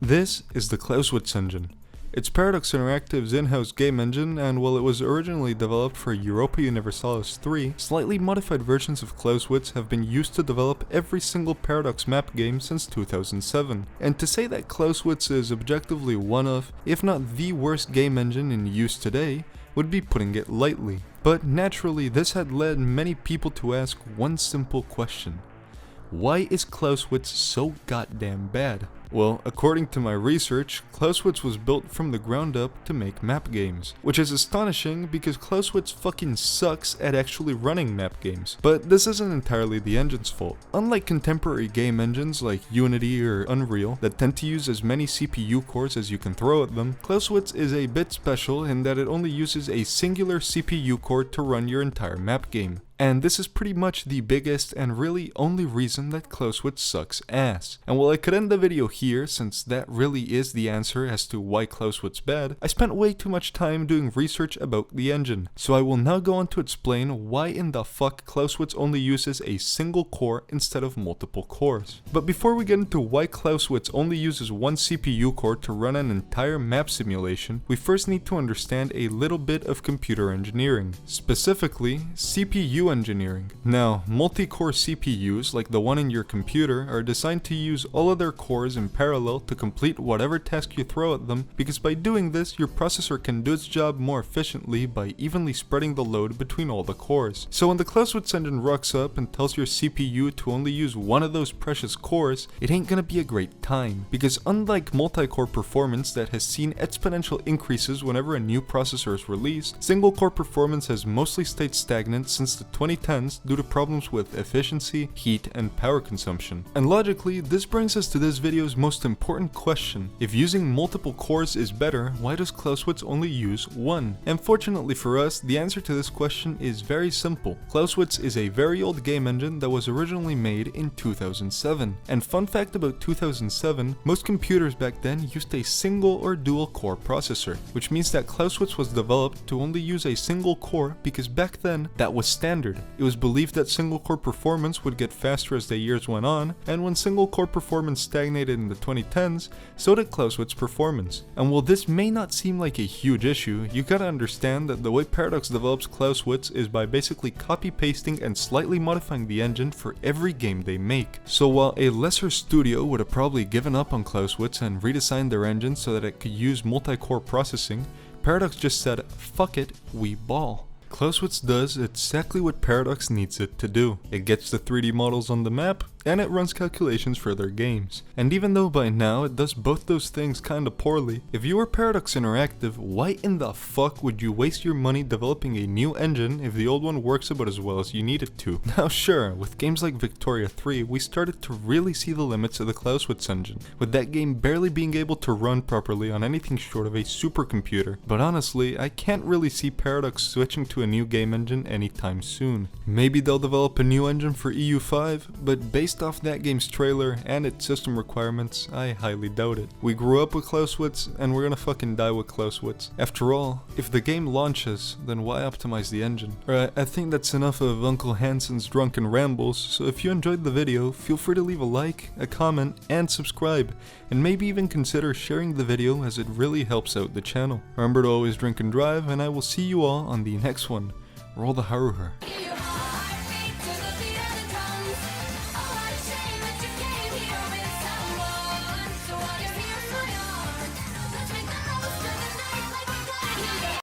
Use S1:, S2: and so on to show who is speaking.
S1: This is the Clausewitz Engine. It's Paradox Interactive's in-house game engine, and while it was originally developed for Europa Universalis 3, slightly modified versions of Clausewitz have been used to develop every single Paradox map game since 2007. And to say that Clausewitz is objectively one of, if not the worst game engine in use today, would be putting it lightly. But naturally, this had led many people to ask one simple question. Why is Clausewitz so goddamn bad? Well, according to my research, Clausewitz was built from the ground up to make map games, which is astonishing because Clausewitz fucking sucks at actually running map games. But this isn't entirely the engine's fault. Unlike contemporary game engines like Unity or Unreal that tend to use as many CPU cores as you can throw at them, Clausewitz is a bit special in that it only uses a singular CPU core to run your entire map game. And this is pretty much the biggest and really only reason that Clausewitz sucks ass. And while I could end the video here, since that really is the answer as to why Clausewitz bad, I spent way too much time doing research about the engine. So I will now go on to explain why in the fuck Clausewitz only uses a single core instead of multiple cores. But before we get into why Clausewitz only uses one CPU core to run an entire map simulation, we first need to understand a little bit of computer engineering. Specifically, CPU engineering. Now, multi-core CPUs, like the one in your computer, are designed to use all of their cores in parallel to complete whatever task you throw at them, because by doing this, your processor can do its job more efficiently by evenly spreading the load between all the cores. So when the Clausewitz engine rocks up and tells your CPU to only use one of those precious cores, it ain't gonna be a great time, because unlike multi-core performance that has seen exponential increases whenever a new processor is released, single-core performance has mostly stayed stagnant since the 2010s due to problems with efficiency, heat, and power consumption. And logically, this brings us to this video's most important question. If using multiple cores is better, why does Clausewitz only use one? And fortunately for us, the answer to this question is very simple. Clausewitz is a very old game engine that was originally made in 2007. And fun fact about 2007, most computers back then used a single or dual core processor, which means that Clausewitz was developed to only use a single core because back then, that was standard. It was believed that single-core performance would get faster as the years went on, and when single-core performance stagnated in the 2010s, so did Clausewitz performance. And while this may not seem like a huge issue, you gotta understand that the way Paradox develops Clausewitz is by basically copy-pasting and slightly modifying the engine for every game they make. So while a lesser studio would have probably given up on Clausewitz and redesigned their engine so that it could use multi-core processing, Paradox just said, fuck it, we ball. Clausewitz does exactly what Paradox needs it to do. It gets the 3D models on the map, and it runs calculations for their games. And even though by now it does both those things kinda poorly, if you were Paradox Interactive, why in the fuck would you waste your money developing a new engine if the old one works about as well as you need it to? Now sure, with games like Victoria 3, we started to really see the limits of the Clausewitz engine, with that game barely being able to run properly on anything short of a supercomputer. But honestly, I can't really see Paradox switching to a new game engine anytime soon. Maybe they'll develop a new engine for EU5, but based off that game's trailer and its system requirements, I highly doubt it. We grew up with Clausewitz, and we're gonna fucking die with Clausewitz. After all, if the game launches, then why optimize the engine? Alright, I think that's enough of Uncle Hansen's drunken rambles, so if you enjoyed the video, feel free to leave a like, a comment, and subscribe, and maybe even consider sharing the video as it really helps out the channel. Remember to always drink and drive, and I will see you all on the next one. Roll the Haruher.